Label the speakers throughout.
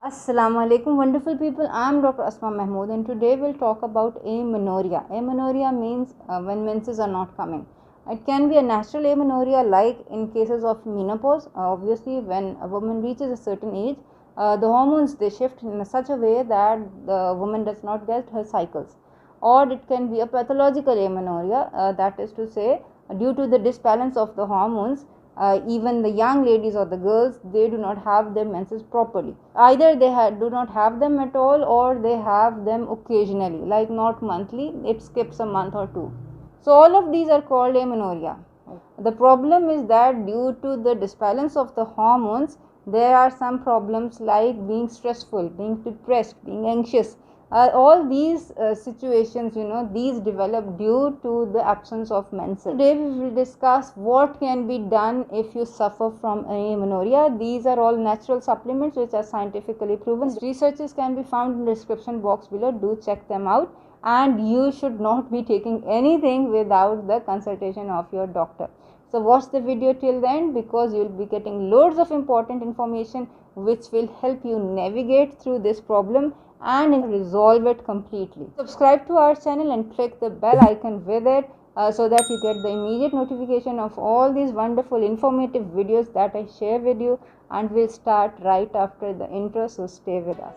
Speaker 1: Assalamu alaikum, wonderful people. I am Dr. Asma Mahmood, and today we'll talk about amenorrhea. Amenorrhea means when menses are not coming. It can be a natural amenorrhea, like in cases of menopause. Obviously, when a woman reaches a certain age, the hormones they shift in such a way that the woman does not get her cycles. Or it can be a pathological amenorrhea, that is to say, due to the disbalance of the hormones, even the young ladies or the girls, they do not have their menses properly. Either they do not have them at all, or they have them occasionally, like not monthly, it skips a month or two. So all of these are called amenorrhea. The problem is that due to the disbalance of the hormones, there are some problems like being stressful, being depressed, being anxious. All these situations, these develop due to the absence of menses. Today we will discuss what can be done if you suffer from amenorrhea. These are all natural supplements which are scientifically proven. Researches can be found in the description box below. Do check them out. And you should not be taking anything without the consultation of your doctor. So watch the video till the end, because you will be getting loads of important information which will help you navigate through this problem and resolve it completely. Subscribe to our channel and click the bell icon with it, so that you get the immediate notification of all these wonderful informative videos that I share with you. And we'll start right after the intro, so stay with us.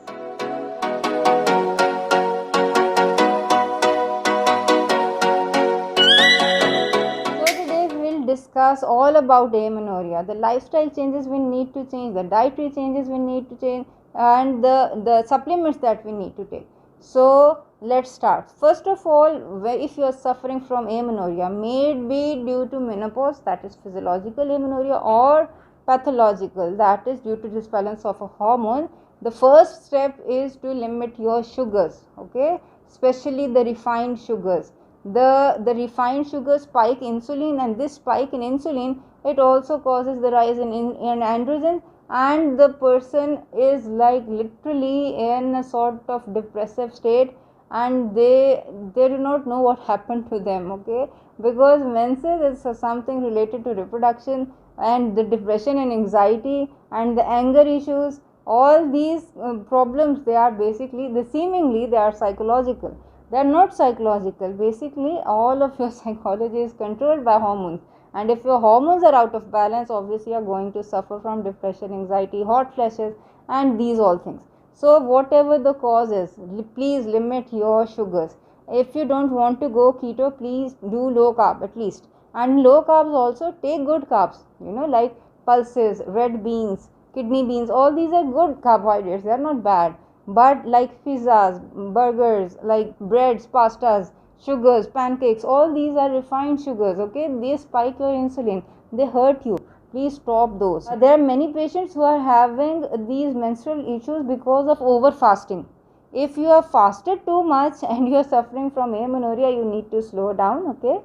Speaker 1: Discuss all about amenorrhea, the lifestyle changes we need to change, the dietary changes we need to change, and the supplements that we need to take. So let's start. First of all, if you are suffering from amenorrhea, may it be due to menopause, that is physiological amenorrhea, or pathological, that is due to disbalance of a hormone, the first step is to limit your sugars, okay, especially the refined sugars. The refined sugars spike insulin, and this spike in insulin, it also causes the rise in androgen, and the person is like literally in a sort of depressive state, and they do not know what happened to them, okay, because menses is something related to reproduction, and the depression and anxiety and the anger issues, all these problems, they are basically, seemingly they are psychological. They are not psychological. Basically, all of your psychology is controlled by hormones, and if your hormones are out of balance, obviously you are going to suffer from depression, anxiety, hot flashes, and these all things. So whatever the cause is, please limit your sugars. If you don't want to go keto, please do low carb at least. And low carbs also, take good carbs, like pulses, red beans, kidney beans, all these are good carbohydrates, they are not bad. But like pizzas, burgers, like breads, pastas, sugars, pancakes, all these are refined sugars, okay, they spike your insulin, they hurt you. Please stop those. There are many patients who are having these menstrual issues because of over fasting. If you have fasted too much and you are suffering from amenorrhea, you need to slow down, okay,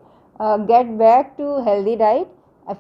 Speaker 1: get back to healthy diet,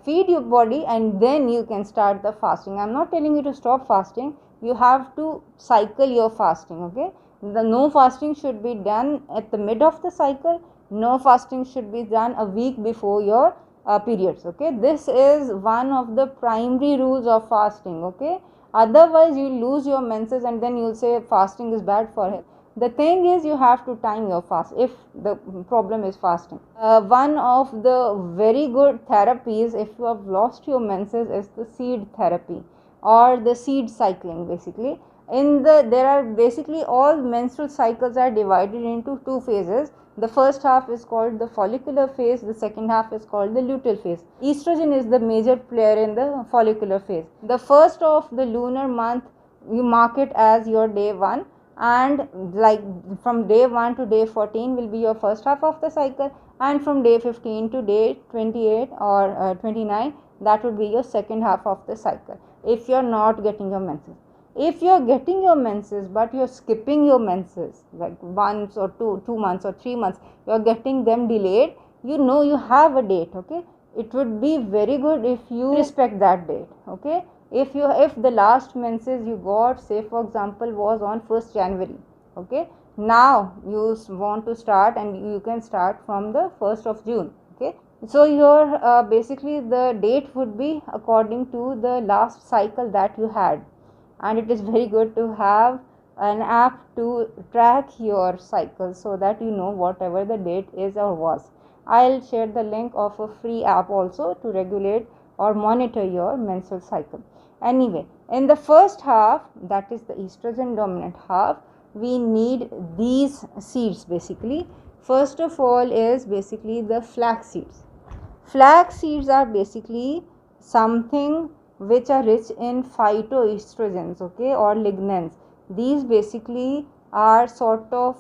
Speaker 1: feed your body, and then you can start the fasting. I'm not telling you to stop fasting, you have to cycle your fasting, okay. The no fasting should be done at the mid of the cycle, no fasting should be done a week before your periods, okay. This is one of the primary rules of fasting, okay. Otherwise you lose your menses and then you'll say fasting is bad for health. The thing is, you have to time your fast if the problem is fasting. One of the very good therapies if you have lost your menses is the seed therapy, or the seed cycling. Basically, there are basically all menstrual cycles are divided into two phases. The first half is called the follicular phase, the second half is called the luteal phase. Estrogen is the major player in the follicular phase. The first of the lunar month, you mark it as your day 1, and like from day 1 to day 14 will be your first half of the cycle, and from day 15 to day 28 or 29, that would be your second half of the cycle. If you are not getting your menses, if you are getting your menses but you are skipping your menses like once or 2 months or 3 months, you are getting them delayed, you have a date, okay. It would be very good if you respect that date, okay. If the last menses you got, say for example, was on 1st January, okay, now you want to start, and you can start from the 1st of June, okay. So your basically the date would be according to the last cycle that you had, and it is very good to have an app to track your cycle so that you know whatever the date is or was. I'll share the link of a free app also to regulate or monitor your menstrual cycle. Anyway, in the first half, that is the estrogen dominant half, we need these seeds basically. First of all is basically the flax seeds. Flax seeds are basically something which are rich in phytoestrogens, okay, or lignans. These basically are sort of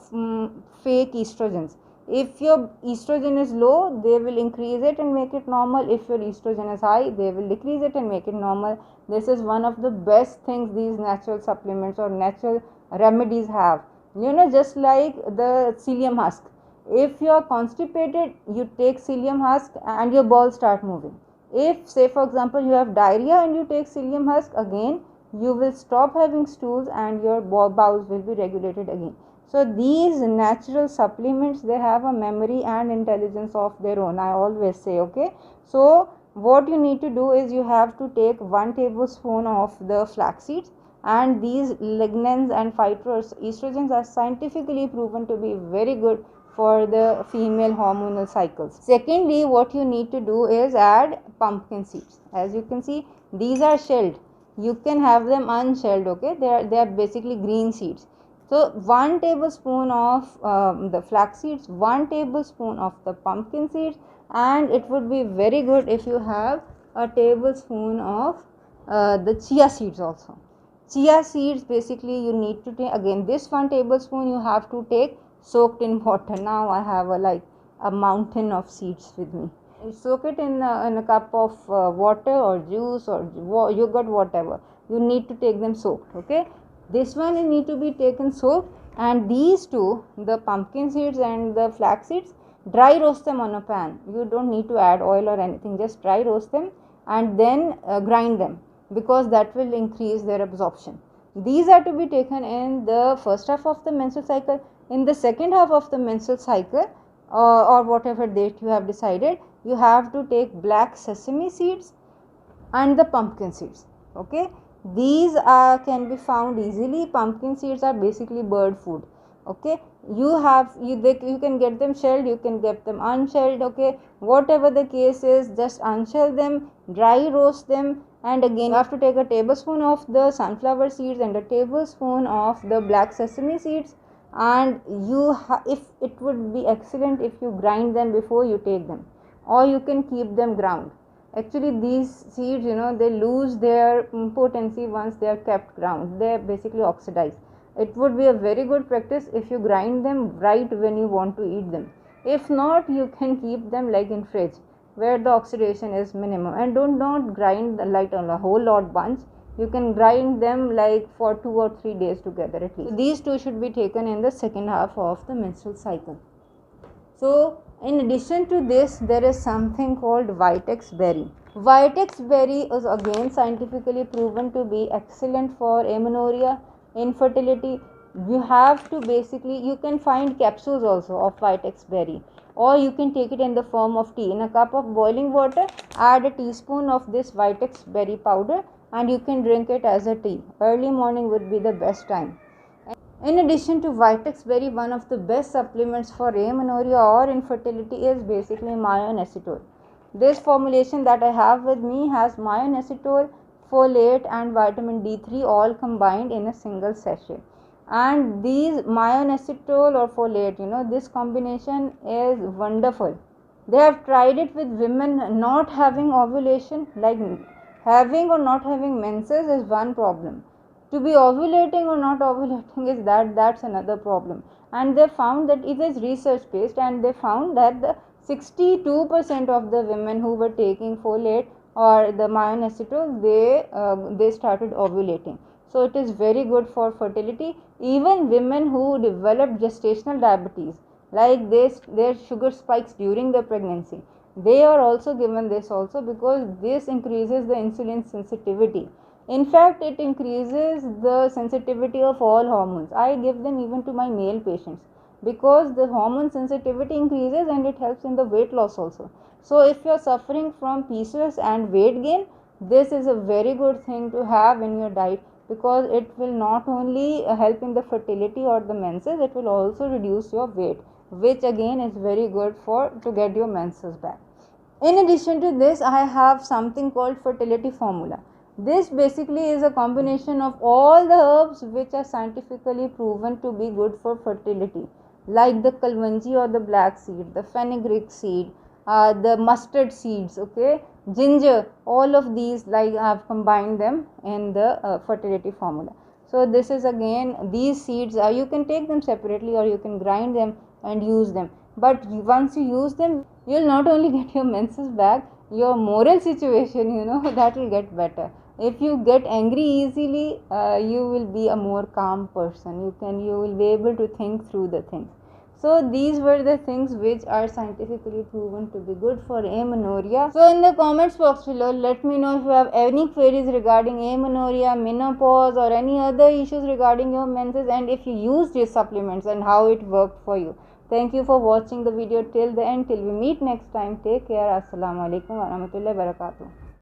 Speaker 1: fake estrogens. If your estrogen is low, they will increase it and make it normal. If your estrogen is high, they will decrease it and make it normal. This is one of the best things these natural supplements or natural remedies have. You know, just like the psyllium husk. If you are constipated, you take psyllium husk and your balls start moving. If, say for example, you have diarrhea and you take psyllium husk, again you will stop having stools and your bowels will be regulated again. So these natural supplements, they have a memory and intelligence of their own, I always say, okay. So what you need to do is you have to take 1 tablespoon of the flax seeds, and these lignans and phytoestrogens are scientifically proven to be very good for the female hormonal cycles. Secondly, what you need to do is add pumpkin seeds. As you can see, these are shelled. You can have them unshelled, okay. They are basically green seeds. So 1 tablespoon of the flax seeds, 1 tablespoon of the pumpkin seeds, and it would be very good if you have a tablespoon of the chia seeds also. Chia seeds basically you need to take, again this 1 tablespoon you have to take soaked in water. Now I have a mountain of seeds with me. You soak it in a cup of water or juice or yogurt, whatever. You need to take them soaked, okay. This one you need to be taken soaked, and these two, the pumpkin seeds and the flax seeds, dry roast them on a pan. You don't need to add oil or anything, just dry roast them and then grind them, because that will increase their absorption. These are to be taken in the first half of the menstrual cycle. In the second half of the menstrual cycle, or whatever date you have decided, you have to take black sesame seeds and the pumpkin seeds, okay. These can be found easily. Pumpkin seeds are basically bird food, okay. You can get them shelled, you can get them unshelled, okay. Whatever the case is, just unshell them, dry roast them, and again you have to take a tablespoon of the sunflower seeds and a tablespoon of the black sesame seeds, and if it would be excellent if you grind them before you take them, or you can keep them ground. Actually these seeds, you know, they lose their potency once they are kept ground. They are basically oxidized. It would be a very good practice if you grind them right when you want to eat them. If not, you can keep them like in fridge where the oxidation is minimum, and not grind like a whole lot bunch. You can grind them like for 2 or 3 days together at least. So these two should be taken in the second half of the menstrual cycle. So in addition to this, there is something called Vitex berry. Vitex berry is again scientifically proven to be excellent for amenorrhea, infertility. You have to basically, you can find capsules also of Vitex berry, or you can take it in the form of tea. In a cup of boiling water, add a teaspoon of this Vitex berry powder and you can drink it as a tea. Early morning would be the best time. In addition to Vitex berry, one of the best supplements for amenorrhea or infertility is basically myoinositol. This formulation that I have with me has myoinositol, folate and vitamin D3 all combined in a single sachet. And these myoinositol or folate, you know, this combination is wonderful. They have tried it with women not having ovulation, like having or not having menses is one problem. To be ovulating or not ovulating is that's another problem. And they found that it is research based, and they found that the 62% of the women who were taking folate or the myoinositol, they started ovulating. So it is very good for fertility. Even women who develop gestational diabetes, like their sugar spikes during the pregnancy, they are also given this also, because this increases the insulin sensitivity. In fact, it increases the sensitivity of all hormones. I give them even to my male patients, because the hormone sensitivity increases and it helps in the weight loss also. So if you are suffering from PCOS and weight gain, this is a very good thing to have in your diet, because it will not only help in the fertility or the menses, it will also reduce your weight, which again is very good for to get your menses back. In addition to this, I have something called fertility formula. This basically is a combination of all the herbs which are scientifically proven to be good for fertility, like the kalwanji or the black seed, the fenugreek seed, the mustard seeds, okay, ginger, all of these, like I have combined them in the fertility formula. So this is again, these seeds, you can take them separately or you can grind them and use them. But once you use them, you'll not only get your menses back, your moral situation, you know, that will get better. If you get angry easily, you will be a more calm person. You will be able to think through the things. So these were the things which are scientifically proven to be good for amenorrhea. So in the comments box below, let me know if you have any queries regarding amenorrhea, menopause, or any other issues regarding your menses, and if you use these supplements and how it worked for you. Thank you for watching the video till the end. Till we meet next time. Take care. Assalamu alaikum warahmatullahi wabarakatuh.